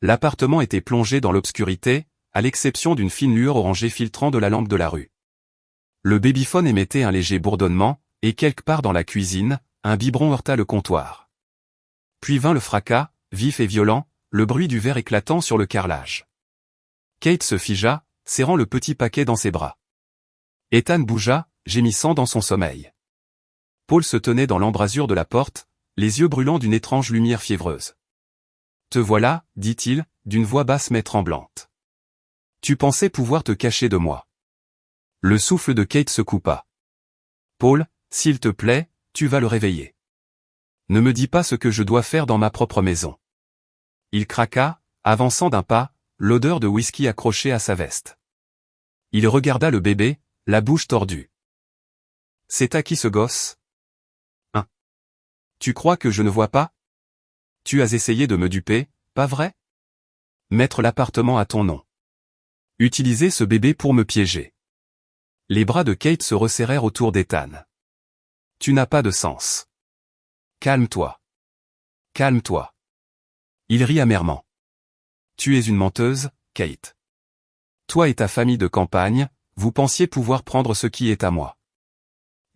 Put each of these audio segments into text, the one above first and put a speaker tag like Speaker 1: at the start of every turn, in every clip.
Speaker 1: L'appartement était plongé dans l'obscurité, à l'exception d'une fine lueur orangée filtrant de la lampe de la rue. Le babyphone émettait un léger bourdonnement, et quelque part dans la cuisine, un biberon heurta le comptoir. Puis vint le fracas, vif et violent, le bruit du verre éclatant sur le carrelage. Kate se figea, serrant le petit paquet dans ses bras. Ethan bougea, gémissant dans son sommeil. Paul se tenait dans l'embrasure de la porte, les yeux brûlants d'une étrange lumière fiévreuse. « Te voilà, dit-il, d'une voix basse mais tremblante. Tu pensais pouvoir te cacher de moi. » Le souffle de Kate se coupa. « Paul, s'il te plaît, tu vas le réveiller. Ne me dis pas ce que je dois faire dans ma propre maison. » Il craqua, avançant d'un pas, l'odeur de whisky accrochée à sa veste. Il regarda le bébé, la bouche tordue. « C'est à qui ce gosse ? Hein ? Tu crois que je ne vois pas ? Tu as essayé de me duper, pas vrai ? Mettre l'appartement à ton nom. Utiliser ce bébé pour me piéger. » Les bras de Kate se resserrèrent autour d'Ethan. « Tu n'as pas de sens. Calme-toi. Calme-toi. » Il rit amèrement. « Tu es une menteuse, Kate. Toi et ta famille de campagne, vous pensiez pouvoir prendre ce qui est à moi. »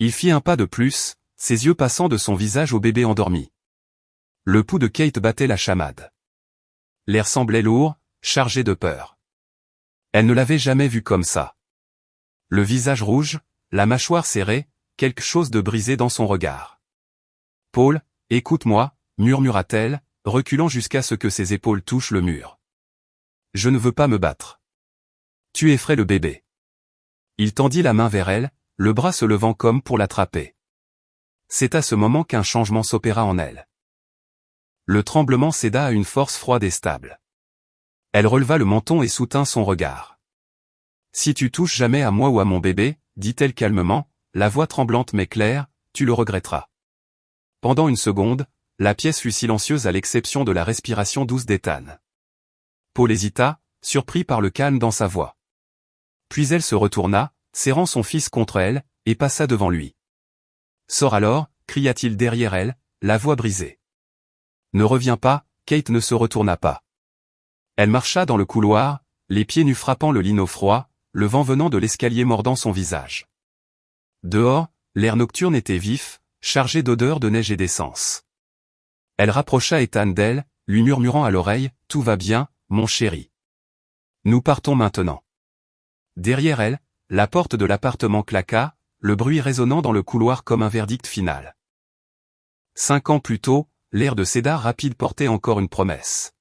Speaker 1: Il fit un pas de plus, ses yeux passant de son visage au bébé endormi. Le pouls de Kate battait la chamade. L'air semblait lourd, chargé de peur. Elle ne l'avait jamais vu comme ça. Le visage rouge, la mâchoire serrée, quelque chose de brisé dans son regard. « Paul, écoute-moi, murmura-t-elle, reculant jusqu'à ce que ses épaules touchent le mur. « Je ne veux pas me battre. Tu effraies le bébé. » Il tendit la main vers elle, le bras se levant comme pour l'attraper. C'est à ce moment qu'un changement s'opéra en elle. Le tremblement céda à une force froide et stable. Elle releva le menton et soutint son regard. « Si tu touches jamais à moi ou à mon bébé, dit-elle calmement, la voix tremblante mais claire, tu le regretteras. » Pendant une seconde, la pièce fut silencieuse à l'exception de la respiration douce d'Ethan. Paul hésita, surpris par le calme dans sa voix. Puis elle se retourna, serrant son fils contre elle, et passa devant lui. « Sors alors » cria-t-il derrière elle, la voix brisée. « Ne reviens pas » Kate ne se retourna pas. Elle marcha dans le couloir, les pieds nus frappant le lino froid, le vent venant de l'escalier mordant son visage. Dehors, l'air nocturne était vif, chargé d'odeurs de neige et d'essence. Elle rapprocha Ethan d'elle, lui murmurant à l'oreille, « Tout va bien, mon chéri. Nous partons maintenant. » Derrière elle, la porte de l'appartement claqua, le bruit résonnant dans le couloir comme un verdict final. 5 ans plus tôt, l'air de cédar rapide portait encore une promesse.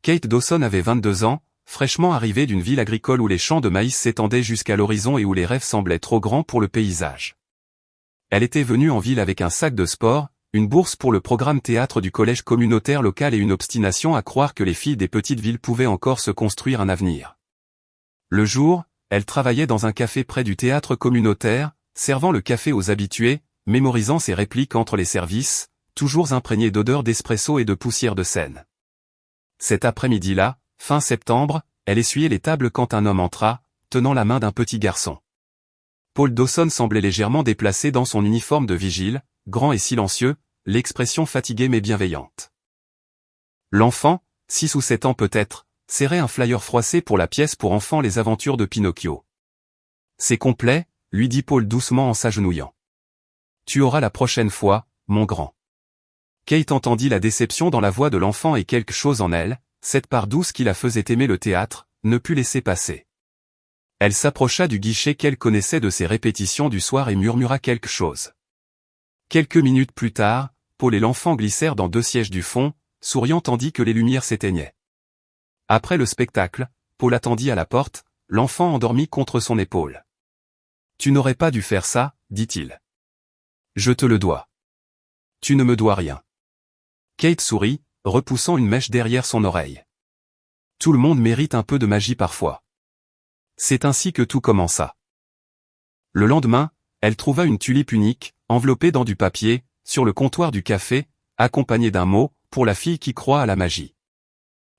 Speaker 1: Kate Dawson avait 22 ans, fraîchement arrivée d'une ville agricole où les champs de maïs s'étendaient jusqu'à l'horizon et où les rêves semblaient trop grands pour le paysage. Elle était venue en ville avec un sac de sport, une bourse pour le programme théâtre du collège communautaire local et une obstination à croire que les filles des petites villes pouvaient encore se construire un avenir. Le jour, elle travaillait dans un café près du théâtre communautaire, servant le café aux habitués, mémorisant ses répliques entre les services, toujours imprégnées d'odeurs d'espresso et de poussière de Seine. Cet après-midi-là, fin septembre, elle essuyait les tables quand un homme entra, tenant la main d'un petit garçon. Paul Dawson semblait légèrement déplacé dans son uniforme de vigile, grand et silencieux, l'expression fatiguée mais bienveillante. L'enfant, 6 ou 7 ans peut-être, serrait un flyer froissé pour la pièce pour enfants Les Aventures de Pinocchio. « C'est complet » lui dit Paul doucement en s'agenouillant. « Tu auras la prochaine fois, mon grand. » Kate entendit la déception dans la voix de l'enfant et quelque chose en elle, cette part douce qui la faisait aimer le théâtre, ne put laisser passer. Elle s'approcha du guichet qu'elle connaissait de ses répétitions du soir et murmura quelque chose. Quelques minutes plus tard, Paul et l'enfant glissèrent dans 2 sièges du fond, souriant tandis que les lumières s'éteignaient. Après le spectacle, Paul attendit à la porte, l'enfant endormi contre son épaule. « Tu n'aurais pas dû faire ça, dit-il. Je te le dois. Tu ne me dois rien. » Kate sourit, repoussant une mèche derrière son oreille. Tout le monde mérite un peu de magie parfois. C'est ainsi que tout commença. Le lendemain, elle trouva une tulipe unique, enveloppée dans du papier, sur le comptoir du café, accompagnée d'un mot, pour la fille qui croit à la magie.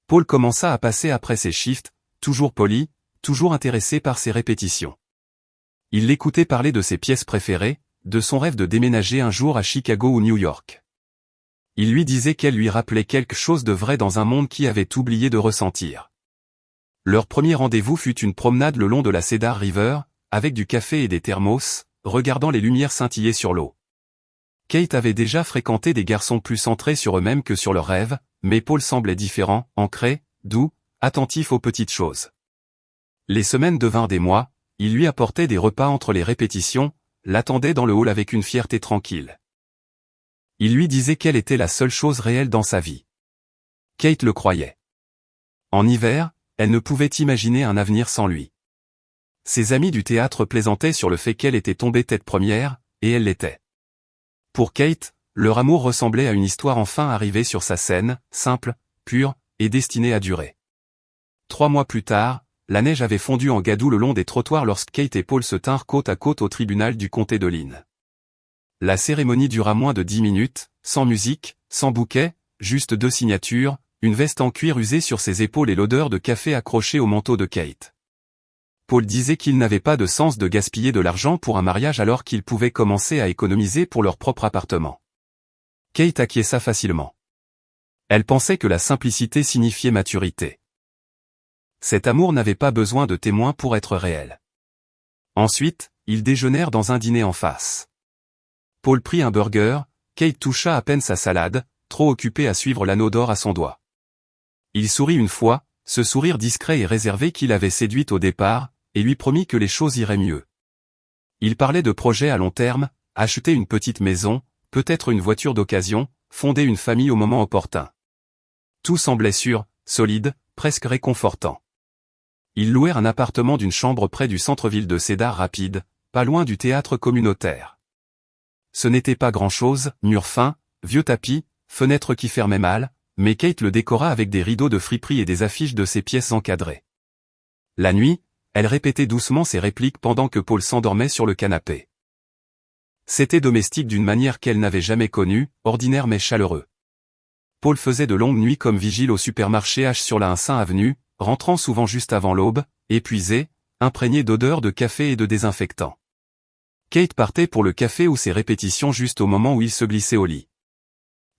Speaker 1: Paul commença à passer après ses shifts, toujours poli, toujours intéressé par ses répétitions. Il l'écoutait parler de ses pièces préférées, de son rêve de déménager un jour à Chicago ou New York. Il lui disait qu'elle lui rappelait quelque chose de vrai dans un monde qui avait oublié de ressentir. Leur premier rendez-vous fut une promenade le long de la Cedar River, avec du café et des thermos, regardant les lumières scintiller sur l'eau. Kate avait déjà fréquenté des garçons plus centrés sur eux-mêmes que sur leurs rêves, mais Paul semblait différent, ancré, doux, attentif aux petites choses. Les semaines devinrent des mois, il lui apportait des repas entre les répétitions, l'attendait dans le hall avec une fierté tranquille. Il lui disait qu'elle était la seule chose réelle dans sa vie. Kate le croyait. En hiver, elle ne pouvait imaginer un avenir sans lui. Ses amis du théâtre plaisantaient sur le fait qu'elle était tombée tête première, et elle l'était. Pour Kate, leur amour ressemblait à une histoire enfin arrivée sur sa scène, simple, pure, et destinée à durer. 3 mois plus tard, la neige avait fondu en gadoue le long des trottoirs lorsque Kate et Paul se tinrent côte à côte au tribunal du comté de Lynn. La cérémonie dura moins de 10 minutes, sans musique, sans bouquet, juste 2 signatures, une veste en cuir usée sur ses épaules et l'odeur de café accrochée au manteau de Kate. Paul disait qu'il n'avait pas de sens de gaspiller de l'argent pour un mariage alors qu'ils pouvaient commencer à économiser pour leur propre appartement. Kate acquiesça facilement. Elle pensait que la simplicité signifiait maturité. Cet amour n'avait pas besoin de témoins pour être réel. Ensuite, ils déjeunèrent dans un dîner en face. Paul prit un burger, Kate toucha à peine sa salade, trop occupée à suivre l'anneau d'or à son doigt. Il sourit une fois, ce sourire discret et réservé qui l'avait séduite au départ, et lui promit que les choses iraient mieux. Il parlait de projets à long terme, acheter une petite maison, peut-être une voiture d'occasion, fonder une famille au moment opportun. Tout semblait sûr, solide, presque réconfortant. Ils louèrent un appartement d'une chambre près du centre-ville de Cedar Rapids, pas loin du théâtre communautaire. Ce n'était pas grand-chose, murs fins, vieux tapis, fenêtres qui fermaient mal, mais Kate le décora avec des rideaux de friperie et des affiches de ses pièces encadrées. La nuit, elle répétait doucement ses répliques pendant que Paul s'endormait sur le canapé. C'était domestique d'une manière qu'elle n'avait jamais connue, ordinaire mais chaleureux. Paul faisait de longues nuits comme vigile au supermarché H sur la 1 Avenue, rentrant souvent juste avant l'aube, épuisé, imprégné d'odeurs de café et de désinfectant. Kate partait pour le café ou ses répétitions juste au moment où il se glissait au lit.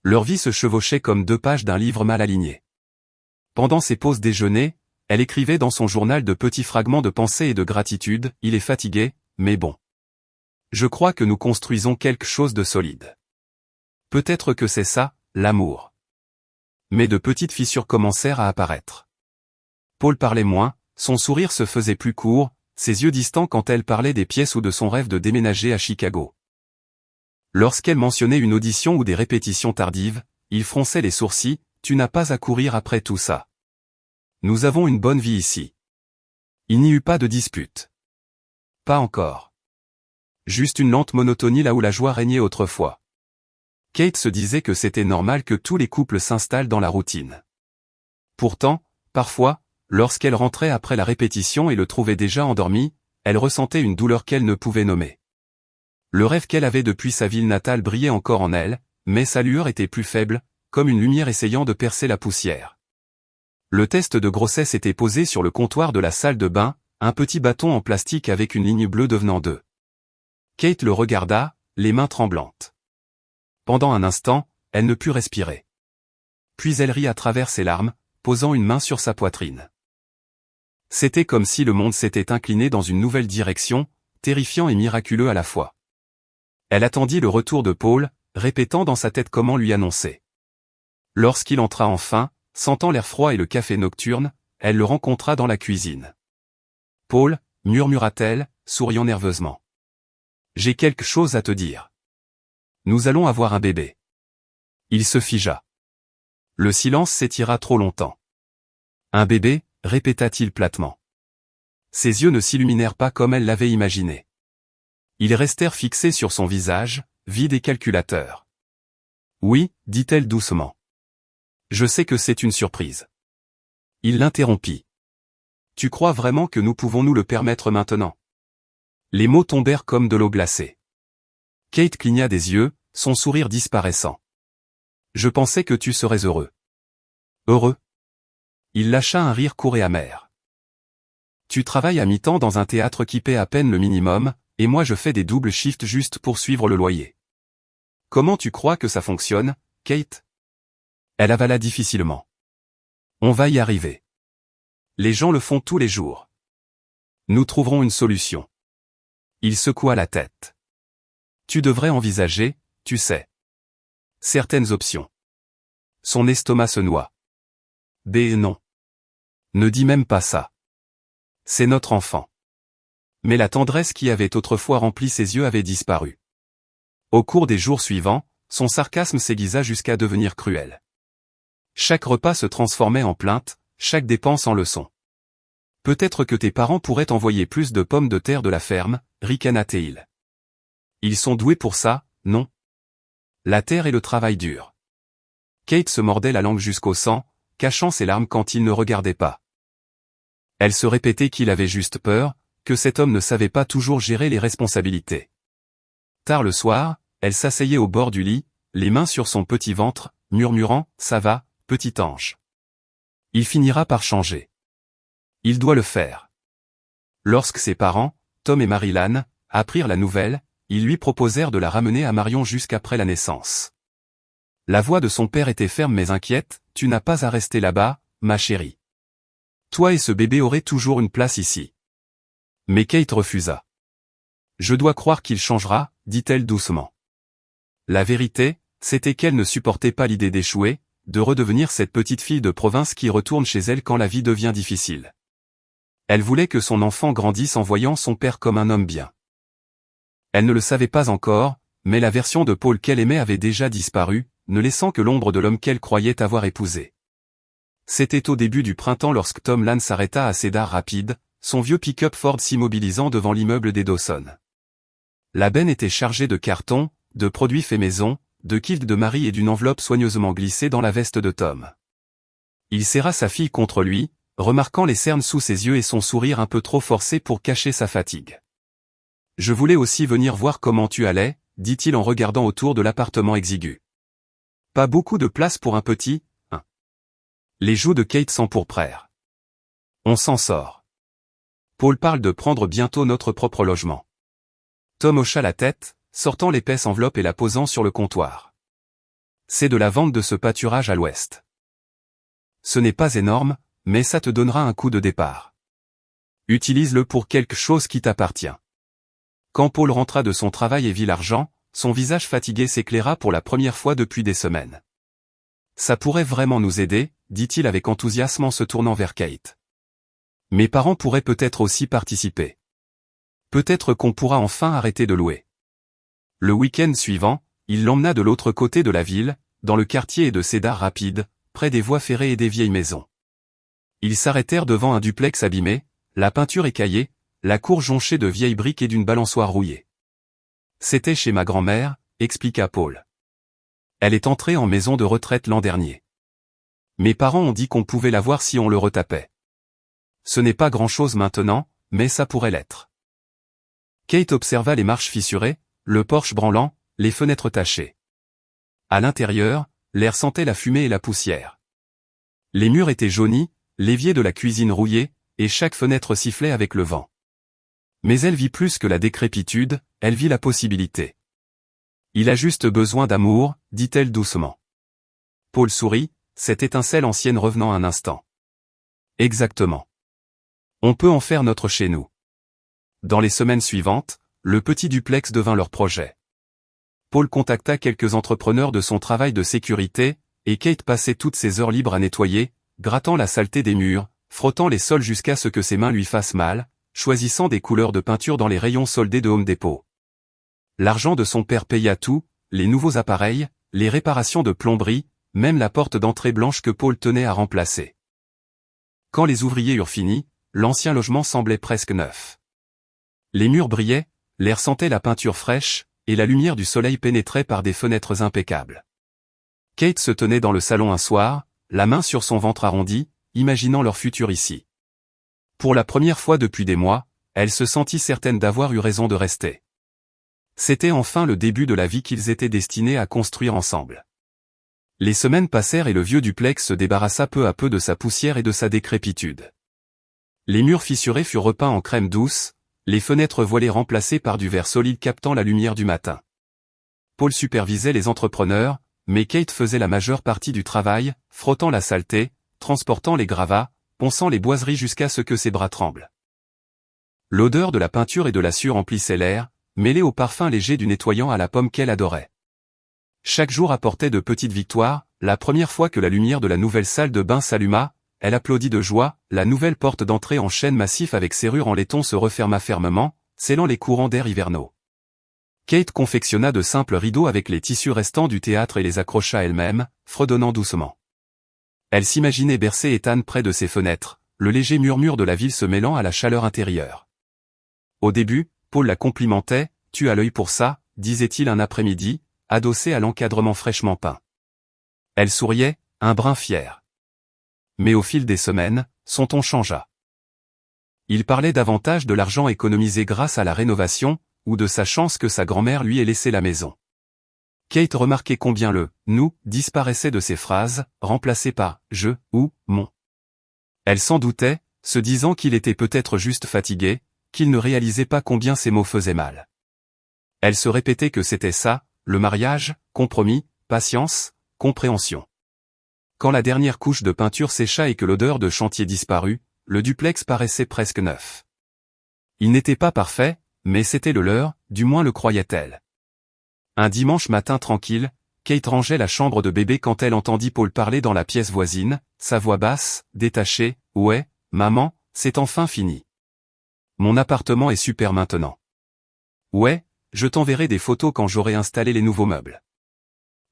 Speaker 1: Leur vie se chevauchait comme 2 pages d'un livre mal aligné. Pendant ses pauses déjeuner, elle écrivait dans son journal de petits fragments de pensée et de gratitude, « Il est fatigué, mais bon. Je crois que nous construisons quelque chose de solide. Peut-être que c'est ça, l'amour. » Mais de petites fissures commencèrent à apparaître. Paul parlait moins, son sourire se faisait plus court, ses yeux distants quand elle parlait des pièces ou de son rêve de déménager à Chicago. Lorsqu'elle mentionnait une audition ou des répétitions tardives, il fronçait les sourcils, « Tu n'as pas à courir après tout ça. Nous avons une bonne vie ici. » Il n'y eut pas de dispute. Pas encore. Juste une lente monotonie là où la joie régnait autrefois. Kate se disait que c'était normal que tous les couples s'installent dans la routine. Pourtant, parfois, lorsqu'elle rentrait après la répétition et le trouvait déjà endormi, elle ressentait une douleur qu'elle ne pouvait nommer. Le rêve qu'elle avait depuis sa ville natale brillait encore en elle, mais sa lueur était plus faible, comme une lumière essayant de percer la poussière. Le test de grossesse était posé sur le comptoir de la salle de bain, un petit bâton en plastique avec une ligne bleue devenant 2. Kate le regarda, les mains tremblantes. Pendant un instant, elle ne put respirer. Puis elle rit à travers ses larmes, posant une main sur sa poitrine. C'était comme si le monde s'était incliné dans une nouvelle direction, terrifiant et miraculeux à la fois. Elle attendit le retour de Paul, répétant dans sa tête comment lui annoncer. Lorsqu'il entra enfin, sentant l'air froid et le café nocturne, elle le rencontra dans la cuisine. « Paul » murmura-t-elle, souriant nerveusement. « J'ai quelque chose à te dire. Nous allons avoir un bébé. » Il se figea. Le silence s'étira trop longtemps. « Un bébé » répéta-t-il platement. Ses yeux ne s'illuminèrent pas comme elle l'avait imaginé. Ils restèrent fixés sur son visage, vide et calculateur. « Oui » dit-elle doucement. « Je sais que c'est une surprise. » Il l'interrompit. « Tu crois vraiment que nous pouvons nous le permettre maintenant ?» Les mots tombèrent comme de l'eau glacée. Kate cligna des yeux, son sourire disparaissant. « Je pensais que tu serais heureux. » « Heureux ?» Il lâcha un rire court et amer. « Tu travailles à mi-temps dans un théâtre qui paie à peine le minimum, et moi je fais des doubles shifts juste pour suivre le loyer. Comment tu crois que ça fonctionne, Kate ? Elle avala difficilement. On va y arriver. Les gens le font tous les jours. Nous trouverons une solution. Il secoua la tête. Tu devrais envisager, tu sais. Certaines options. Son estomac se noie. Non. Ne dis même pas ça. C'est notre enfant. Mais la tendresse qui avait autrefois rempli ses yeux avait disparu. Au cours des jours suivants, son sarcasme s'aiguisa jusqu'à devenir cruel. Chaque repas se transformait en plainte, chaque dépense en leçon. Peut-être que tes parents pourraient envoyer plus de pommes de terre de la ferme, ricana-t-il. Ils sont doués pour ça, non? La terre et le travail dur. Kate se mordait la langue jusqu'au sang, cachant ses larmes quand il ne regardait pas. Elle se répétait qu'il avait juste peur, que cet homme ne savait pas toujours gérer les responsabilités. Tard le soir, elle s'asseyait au bord du lit, les mains sur son petit ventre, murmurant « Ça va, petit ange. Il finira par changer. Il doit le faire. » Lorsque ses parents, Tom et Marilyn, apprirent la nouvelle, ils lui proposèrent de la ramener à Marion jusqu'après la naissance. La voix de son père était ferme mais inquiète, « Tu n'as pas à rester là-bas, ma chérie. Toi et ce bébé aurez toujours une place ici. » Mais Kate refusa. « Je dois croire qu'il changera, » dit-elle doucement. La vérité, c'était qu'elle ne supportait pas l'idée d'échouer, de redevenir cette petite fille de province qui retourne chez elle quand la vie devient difficile. Elle voulait que son enfant grandisse en voyant son père comme un homme bien. Elle ne le savait pas encore, mais la version de Paul qu'elle aimait avait déjà disparu, ne laissant que l'ombre de l'homme qu'elle croyait avoir épousé. C'était au début du printemps lorsque Tom Lane s'arrêta à Cedar Rapids, son vieux pick-up Ford s'immobilisant devant l'immeuble des Dawson. La benne était chargée de cartons, de produits faits maison, de kilts de Marie et d'une enveloppe soigneusement glissée dans la veste de Tom. Il serra sa fille contre lui, remarquant les cernes sous ses yeux et son sourire un peu trop forcé pour cacher sa fatigue. « Je voulais aussi venir voir comment tu allais, » dit-il en regardant autour de l'appartement exigu. « Pas beaucoup de place pour un petit, hein. » Les joues de Kate s'empourprèrent. « On s'en sort. Paul parle de prendre bientôt notre propre logement. » Tom hocha la tête, sortant l'épaisse enveloppe et la posant sur le comptoir. « C'est de la vente de ce pâturage à l'ouest. Ce n'est pas énorme, mais ça te donnera un coup de départ. Utilise-le pour quelque chose qui t'appartient. » Quand Paul rentra de son travail et vit l'argent, son visage fatigué s'éclaira pour la première fois depuis des semaines. « Ça pourrait vraiment nous aider, » dit-il avec enthousiasme en se tournant vers Kate. « Mes parents pourraient peut-être aussi participer. Peut-être qu'on pourra enfin arrêter de louer. » Le week-end suivant, il l'emmena de l'autre côté de la ville, dans le quartier de Cedar Rapids, près des voies ferrées et des vieilles maisons. Ils s'arrêtèrent devant un duplex abîmé, la peinture écaillée, la cour jonchée de vieilles briques et d'une balançoire rouillée. « C'était chez ma grand-mère, » expliqua Paul. « Elle est entrée en maison de retraite l'an dernier. Mes parents ont dit qu'on pouvait la voir si on le retapait. Ce n'est pas grand-chose maintenant, mais ça pourrait l'être. » Kate observa les marches fissurées, le porche branlant, les fenêtres tachées. À l'intérieur, l'air sentait la fumée et la poussière. Les murs étaient jaunis, l'évier de la cuisine rouillé, et chaque fenêtre sifflait avec le vent. Mais elle vit plus que la décrépitude, elle vit la possibilité. « Il a juste besoin d'amour, » dit-elle doucement. Paul sourit, cette étincelle ancienne revenant un instant. « Exactement. On peut en faire notre chez nous. » Dans les semaines suivantes, le petit duplex devint leur projet. Paul contacta quelques entrepreneurs de son travail de sécurité, et Kate passait toutes ses heures libres à nettoyer, grattant la saleté des murs, frottant les sols jusqu'à ce que ses mains lui fassent mal, choisissant des couleurs de peinture dans les rayons soldés de Home Depot. L'argent de son père paya tout, les nouveaux appareils, les réparations de plomberie, même la porte d'entrée blanche que Paul tenait à remplacer. Quand les ouvriers eurent fini, l'ancien logement semblait presque neuf. Les murs brillaient, l'air sentait la peinture fraîche, et la lumière du soleil pénétrait par des fenêtres impeccables. Kate se tenait dans le salon un soir, la main sur son ventre arrondi, imaginant leur futur ici. Pour la première fois depuis des mois, elle se sentit certaine d'avoir eu raison de rester. C'était enfin le début de la vie qu'ils étaient destinés à construire ensemble. Les semaines passèrent et le vieux duplex se débarrassa peu à peu de sa poussière et de sa décrépitude. Les murs fissurés furent repeints en crème douce, les fenêtres voilées remplacées par du verre solide captant la lumière du matin. Paul supervisait les entrepreneurs, mais Kate faisait la majeure partie du travail, frottant la saleté, transportant les gravats, ponçant les boiseries jusqu'à ce que ses bras tremblent. L'odeur de la peinture et de la sueur emplissait l'air, mêlée au parfum léger du nettoyant à la pomme qu'elle adorait. Chaque jour apportait de petites victoires. La première fois que la lumière de la nouvelle salle de bain s'alluma, elle applaudit de joie, la nouvelle porte d'entrée en chêne massif avec serrure en laiton se referma fermement, scellant les courants d'air hivernaux. Kate confectionna de simples rideaux avec les tissus restants du théâtre et les accrocha elle-même, fredonnant doucement. Elle s'imaginait bercer Ethan près de ses fenêtres, le léger murmure de la ville se mêlant à la chaleur intérieure. Au début, Paul la complimentait, « Tu as l'œil pour ça », disait-il un après-midi, adossé à l'encadrement fraîchement peint. Elle souriait, un brin fier. Mais au fil des semaines, son ton changea. Il parlait davantage de l'argent économisé grâce à la rénovation, ou de sa chance que sa grand-mère lui ait laissé la maison. Kate remarquait combien le « nous » disparaissait de ses phrases, remplacé par « je » ou « mon ». Elle s'en doutait, se disant qu'il était peut-être juste fatigué, qu'il ne réalisait pas combien ces mots faisaient mal. Elle se répétait que c'était ça, le mariage, compromis, patience, compréhension. Quand la dernière couche de peinture sécha et que l'odeur de chantier disparut, le duplex paraissait presque neuf. Il n'était pas parfait, mais c'était le leur, du moins le croyait-elle. Un dimanche matin tranquille, Kate rangeait la chambre de bébé quand elle entendit Paul parler dans la pièce voisine, sa voix basse, détachée, « Ouais, maman, c'est enfin fini. Mon appartement est super maintenant. Ouais, je t'enverrai des photos quand j'aurai installé les nouveaux meubles. »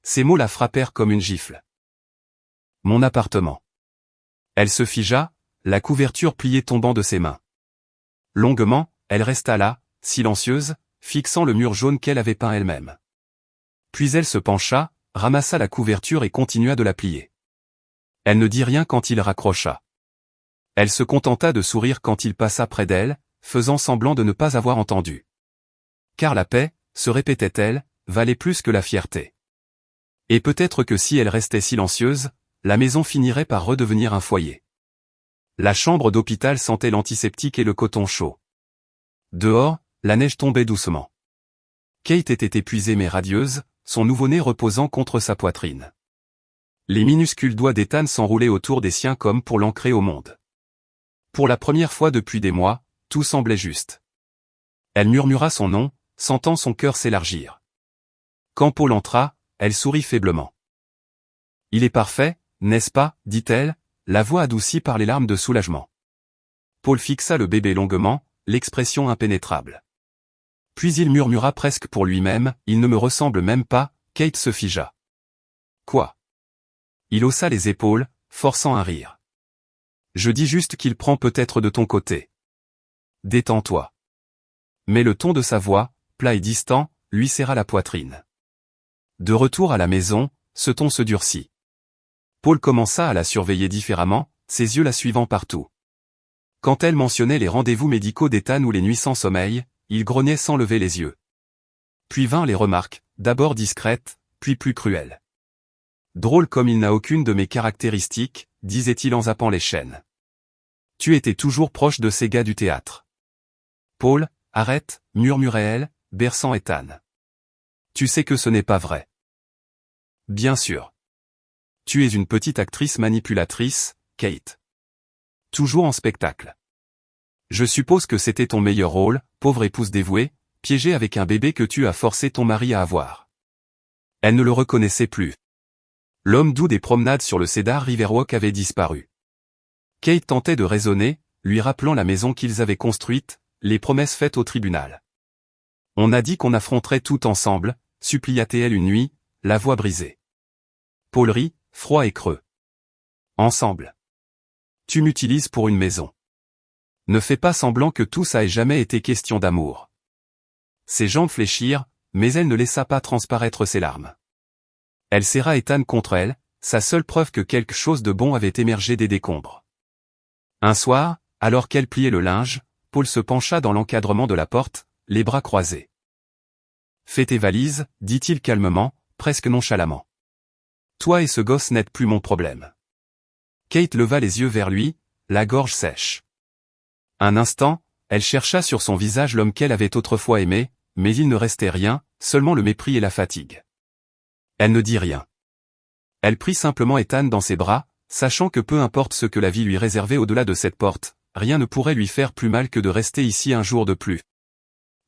Speaker 1: Ces mots la frappèrent comme une gifle. Mon appartement. Elle se figea, la couverture pliée tombant de ses mains. Longuement, elle resta là, silencieuse, fixant le mur jaune qu'elle avait peint elle-même. Puis elle se pencha, ramassa la couverture et continua de la plier. Elle ne dit rien quand il raccrocha. Elle se contenta de sourire quand il passa près d'elle, faisant semblant de ne pas avoir entendu. Car la paix, se répétait-elle, valait plus que la fierté. Et peut-être que si elle restait silencieuse, la maison finirait par redevenir un foyer. La chambre d'hôpital sentait l'antiseptique et le coton chaud. Dehors, la neige tombait doucement. Kate était épuisée mais radieuse, son nouveau-né reposant contre sa poitrine. Les minuscules doigts d'Ethan s'enroulaient autour des siens comme pour l'ancrer au monde. Pour la première fois depuis des mois, tout semblait juste. Elle murmura son nom, sentant son cœur s'élargir. Quand Paul entra, elle sourit faiblement. « Il est parfait, n'est-ce pas » dit-elle, la voix adoucie par les larmes de soulagement. Paul fixa le bébé longuement, l'expression impénétrable. Puis il murmura presque pour lui-même, « Il ne me ressemble même pas », Kate se figea. « Quoi » Il haussa les épaules, forçant un rire. « Je dis juste qu'il prend peut-être de ton côté. Détends-toi. » Mais le ton de sa voix, plat et distant, lui serra la poitrine. De retour à la maison, ce ton se durcit. Paul commença à la surveiller différemment, ses yeux la suivant partout. Quand elle mentionnait les rendez-vous médicaux d'Ethan ou les nuits sans sommeil, il grognait sans lever les yeux. Puis vinrent les remarques, d'abord discrètes, puis plus cruelles. « Drôle comme il n'a aucune de mes caractéristiques », disait-il en zappant les chaînes. « Tu étais toujours proche de ces gars du théâtre. »« Paul, arrête », murmurait-elle, berçant Ethan. « Tu sais que ce n'est pas vrai. »« Bien sûr. Tu es une petite actrice manipulatrice, Kate. Toujours en spectacle. Je suppose que c'était ton meilleur rôle, pauvre épouse dévouée, piégée avec un bébé que tu as forcé ton mari à avoir. » Elle ne le reconnaissait plus. L'homme doux des promenades sur le Cedar Riverwalk avait disparu. Kate tentait de raisonner, lui rappelant la maison qu'ils avaient construite, les promesses faites au tribunal. « On a dit qu'on affronterait tout ensemble », supplia-t-elle une nuit, la voix brisée. Paul rit, froid et creux. « Ensemble. Tu m'utilises pour une maison. Ne fais pas semblant que tout ça ait jamais été question d'amour. » Ses jambes fléchirent, mais elle ne laissa pas transparaître ses larmes. Elle serra Ethan contre elle, sa seule preuve que quelque chose de bon avait émergé des décombres. Un soir, alors qu'elle pliait le linge, Paul se pencha dans l'encadrement de la porte, les bras croisés. « Fais tes valises », dit-il calmement, presque nonchalamment. « Toi et ce gosse n'êtes plus mon problème. » Kate leva les yeux vers lui, la gorge sèche. Un instant, elle chercha sur son visage l'homme qu'elle avait autrefois aimé, mais il ne restait rien, seulement le mépris et la fatigue. Elle ne dit rien. Elle prit simplement Ethan dans ses bras, sachant que peu importe ce que la vie lui réservait au-delà de cette porte, rien ne pourrait lui faire plus mal que de rester ici un jour de plus.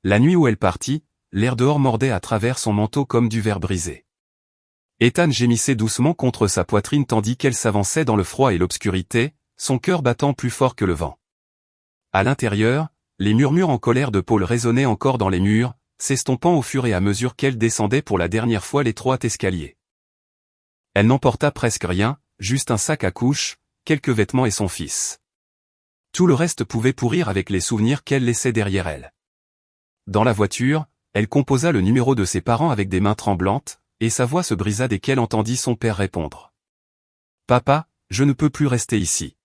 Speaker 1: La nuit où elle partit, l'air dehors mordait à travers son manteau comme du verre brisé. Ethan gémissait doucement contre sa poitrine tandis qu'elle s'avançait dans le froid et l'obscurité, son cœur battant plus fort que le vent. À l'intérieur, les murmures en colère de Paul résonnaient encore dans les murs, s'estompant au fur et à mesure qu'elle descendait pour la dernière fois l'étroit escalier. Elle n'emporta presque rien, juste un sac à couches, quelques vêtements et son fils. Tout le reste pouvait pourrir avec les souvenirs qu'elle laissait derrière elle. Dans la voiture, elle composa le numéro de ses parents avec des mains tremblantes, et sa voix se brisa dès qu'elle entendit son père répondre. « Papa, je ne peux plus rester ici. »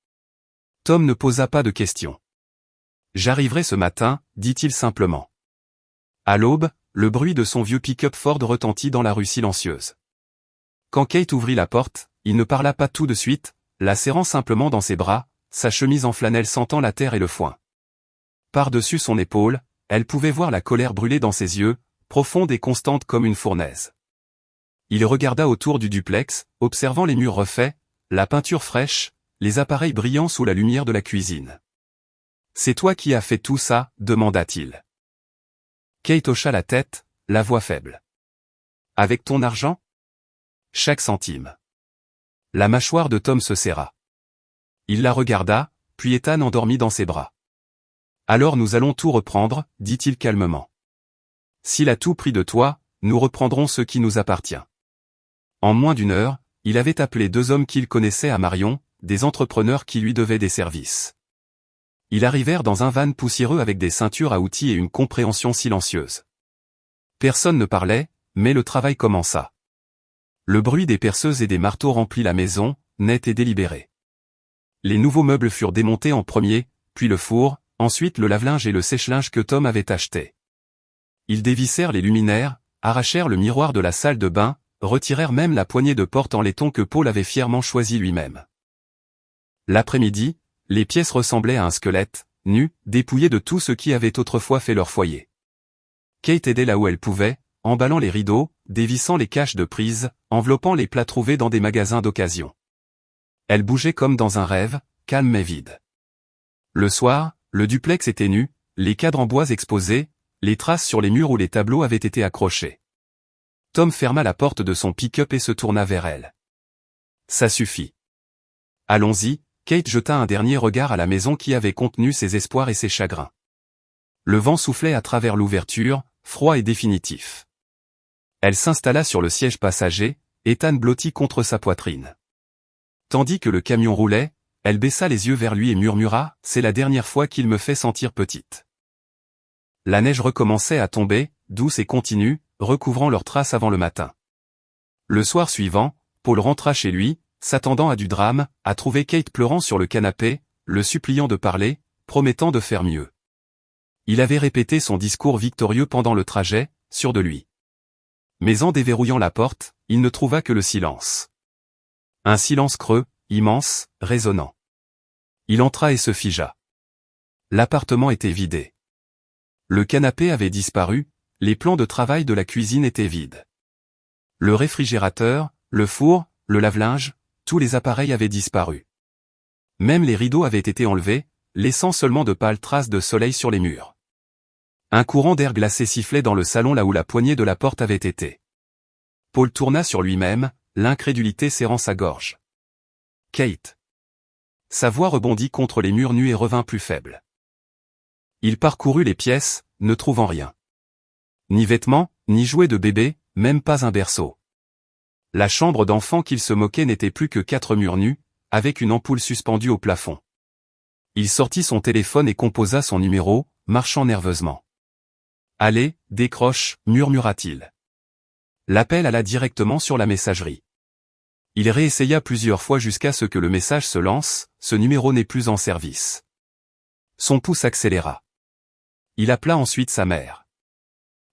Speaker 1: Tom ne posa pas de questions. « J'arriverai ce matin, dit-il simplement. » À l'aube, le bruit de son vieux pick-up Ford retentit dans la rue silencieuse. Quand Kate ouvrit la porte, il ne parla pas tout de suite, la serrant simplement dans ses bras, sa chemise en flanelle sentant la terre et le foin. Par-dessus son épaule, elle pouvait voir la colère brûler dans ses yeux, profonde et constante comme une fournaise. Il regarda autour du duplex, observant les murs refaits, la peinture fraîche, les appareils brillants sous la lumière de la cuisine. « C'est toi qui as fait tout ça ?» demanda-t-il. Kate hocha la tête, la voix faible. « Avec ton argent ? » « Chaque centime. » La mâchoire de Tom se serra. Il la regarda, puis Ethan endormit dans ses bras. « Alors nous allons tout reprendre, dit-il calmement. S'il a tout pris de toi, nous reprendrons ce qui nous appartient. » En moins d'une heure, il avait appelé 2 hommes qu'il connaissait à Marion, des entrepreneurs qui lui devaient des services. Ils arrivèrent dans un van poussiéreux avec des ceintures à outils et une compréhension silencieuse. Personne ne parlait, mais le travail commença. Le bruit des perceuses et des marteaux remplit la maison, net et délibéré. Les nouveaux meubles furent démontés en premier, puis le four, ensuite le lave-linge et le sèche-linge que Tom avait acheté. Ils dévissèrent les luminaires, arrachèrent le miroir de la salle de bain, retirèrent même la poignée de porte en laiton que Paul avait fièrement choisi lui-même. L'après-midi, les pièces ressemblaient à un squelette, nu, dépouillé de tout ce qui avait autrefois fait leur foyer. Kate aidait là où elle pouvait, emballant les rideaux, dévissant les caches de prise, enveloppant les plats trouvés dans des magasins d'occasion. Elle bougeait comme dans un rêve, calme mais vide. Le soir, le duplex était nu, les cadres en bois exposés, les traces sur les murs où les tableaux avaient été accrochés. Tom ferma la porte de son pick-up et se tourna vers elle. « Ça suffit. » « Allons-y », Kate jeta un dernier regard à la maison qui avait contenu ses espoirs et ses chagrins. Le vent soufflait à travers l'ouverture, froid et définitif. Elle s'installa sur le siège passager, Ethan blotti contre sa poitrine. Tandis que le camion roulait, elle baissa les yeux vers lui et murmura « C'est la dernière fois qu'il me fait sentir petite. » La neige recommençait à tomber, douce et continue, recouvrant leurs traces avant le matin. Le soir suivant, Paul rentra chez lui, s'attendant à du drame, à trouver Kate pleurant sur le canapé, le suppliant de parler, promettant de faire mieux. Il avait répété son discours victorieux pendant le trajet, sûr de lui. Mais en déverrouillant la porte, il ne trouva que le silence. Un silence creux, immense, résonnant. Il entra et se figea. L'appartement était vidé. Le canapé avait disparu, les plans de travail de la cuisine étaient vides. Le réfrigérateur, le four, le lave-linge, tous les appareils avaient disparu. Même les rideaux avaient été enlevés, laissant seulement de pâles traces de soleil sur les murs. Un courant d'air glacé sifflait dans le salon là où la poignée de la porte avait été. Paul tourna sur lui-même, l'incrédulité serrant sa gorge. « Kate !» Sa voix rebondit contre les murs nus et revint plus faible. Il parcourut les pièces, ne trouvant rien. Ni vêtements, ni jouets de bébé, même pas un berceau. La chambre d'enfant qu'il se moquait n'était plus que 4 murs nus, avec une ampoule suspendue au plafond. Il sortit son téléphone et composa son numéro, marchant nerveusement. « Allez, décroche » murmura-t-il. L'appel alla directement sur la messagerie. Il réessaya plusieurs fois jusqu'à ce que le message se lance, ce numéro n'est plus en service. Son pouce accéléra. Il appela ensuite sa mère.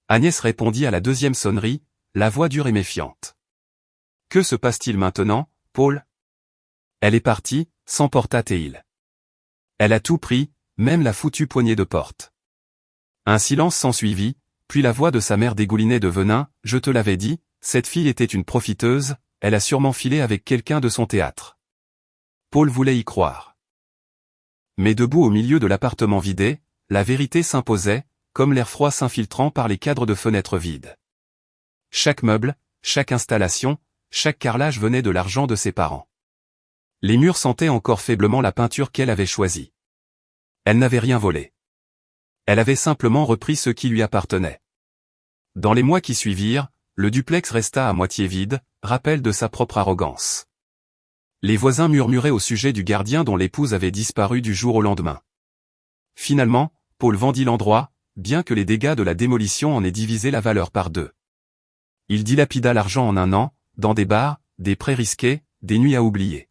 Speaker 1: Agnès répondit à la 2e sonnerie, la voix dure et méfiante. « Que se passe-t-il maintenant, Paul ?» Elle est partie, s'emporta-t-il. Elle a tout pris, même la foutue poignée de porte. Un silence s'ensuivit, puis la voix de sa mère dégoulinait de venin, « Je te l'avais dit, cette fille était une profiteuse, elle a sûrement filé avec quelqu'un de son théâtre. Paul voulait y croire. Mais debout au milieu de l'appartement vidé, la vérité s'imposait, comme l'air froid s'infiltrant par les cadres de fenêtres vides. Chaque meuble, chaque installation, chaque carrelage venait de l'argent de ses parents. Les murs sentaient encore faiblement la peinture qu'elle avait choisie. Elle n'avait rien volé. Elle avait simplement repris ce qui lui appartenait. Dans les mois qui suivirent, le duplex resta à moitié vide, rappel de sa propre arrogance. Les voisins murmuraient au sujet du gardien dont l'épouse avait disparu du jour au lendemain. Finalement, Paul vendit l'endroit, bien que les dégâts de la démolition en aient divisé la valeur par 2. Il dilapida l'argent en un an, dans des bars, des prêts risqués, des nuits à oublier.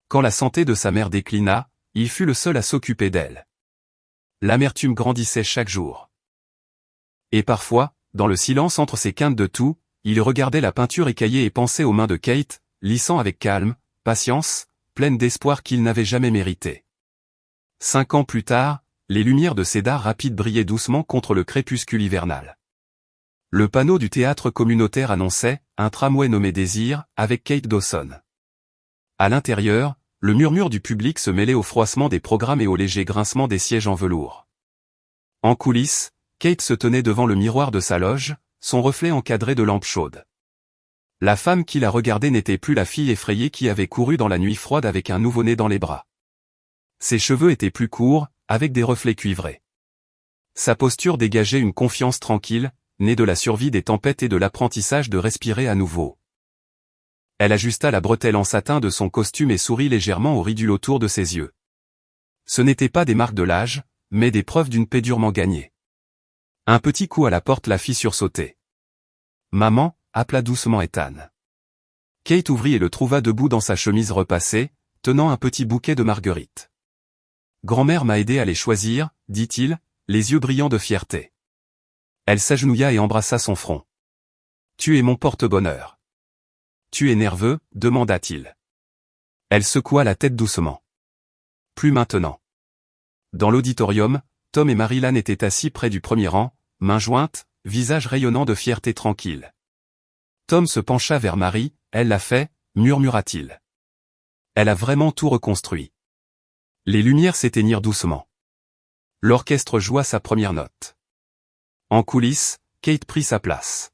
Speaker 1: Quand la santé de sa mère déclina, il fut le seul à s'occuper d'elle. L'amertume grandissait chaque jour. Et parfois, dans le silence entre ses quintes de toux, il regardait la peinture écaillée et pensait aux mains de Kate, lissant avec calme, patience, pleine d'espoir qu'il n'avait jamais mérité. 5 ans plus tard, les lumières de cédar rapide brillaient doucement contre le crépuscule hivernal. Le panneau du théâtre communautaire annonçait « Un tramway nommé Désir » avec Kate Dawson. À l'intérieur, le murmure du public se mêlait au froissement des programmes et au léger grincement des sièges en velours. En coulisses, Kate se tenait devant le miroir de sa loge, son reflet encadré de lampes chaudes. La femme qui la regardait n'était plus la fille effrayée qui avait couru dans la nuit froide avec un nouveau-né dans les bras. Ses cheveux étaient plus courts, avec des reflets cuivrés. Sa posture dégageait une confiance tranquille, née de la survie des tempêtes et de l'apprentissage de respirer à nouveau. Elle ajusta la bretelle en satin de son costume et sourit légèrement au ridule autour de ses yeux. Ce n'étaient pas des marques de l'âge, mais des preuves d'une paix durement gagnée. Un petit coup à la porte la fit sursauter. « Maman » appela doucement Ethan. Kate ouvrit et le trouva debout dans sa chemise repassée, tenant un petit bouquet de marguerites. « Grand-mère m'a aidé à les choisir, » dit-il, les yeux brillants de fierté. Elle s'agenouilla et embrassa son front. « Tu es mon porte-bonheur. »« Tu es nerveux ?» demanda-t-il. Elle secoua la tête doucement. « Plus maintenant. » Dans l'auditorium, Tom et Marilyn étaient assis près du premier rang, mains jointes, visage rayonnant de fierté tranquille. Tom se pencha vers Marie, « Elle l'a fait » murmura-t-il. Elle a vraiment tout reconstruit. Les lumières s'éteignirent doucement. L'orchestre joua sa première note. En coulisses, Kate prit sa place.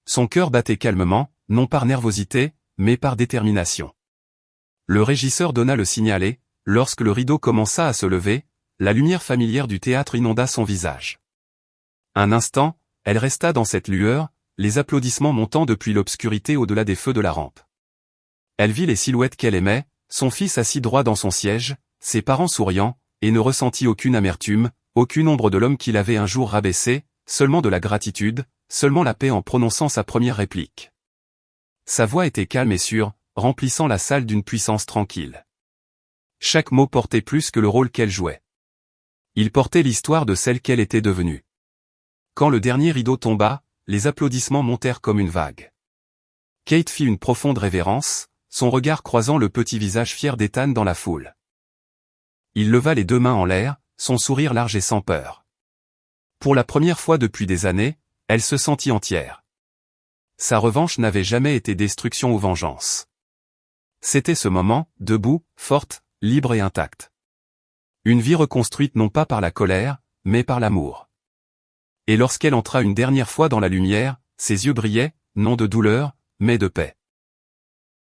Speaker 1: Son cœur battait calmement, non par nervosité, mais par détermination. Le régisseur donna le signal et, lorsque le rideau commença à se lever, la lumière familière du théâtre inonda son visage. Un instant, elle resta dans cette lueur, les applaudissements montant depuis l'obscurité au-delà des feux de la rampe. Elle vit les silhouettes qu'elle aimait, son fils assis droit dans son siège, ses parents souriant, et ne ressentit aucune amertume, aucune ombre de l'homme qu'il avait un jour rabaissé, seulement de la gratitude, seulement la paix en prononçant sa première réplique. Sa voix était calme et sûre, remplissant la salle d'une puissance tranquille. Chaque mot portait plus que le rôle qu'elle jouait. Il portait l'histoire de celle qu'elle était devenue. Quand le dernier rideau tomba, les applaudissements montèrent comme une vague. Kate fit une profonde révérence, son regard croisant le petit visage fier d'Ethan dans la foule. Il leva les 2 mains en l'air, son sourire large et sans peur. Pour la première fois depuis des années, elle se sentit entière. Sa revanche n'avait jamais été destruction ou vengeance. C'était ce moment, debout, forte, libre et intacte. Une vie reconstruite non pas par la colère, mais par l'amour. Et lorsqu'elle entra une dernière fois dans la lumière, ses yeux brillaient, non de douleur, mais de paix.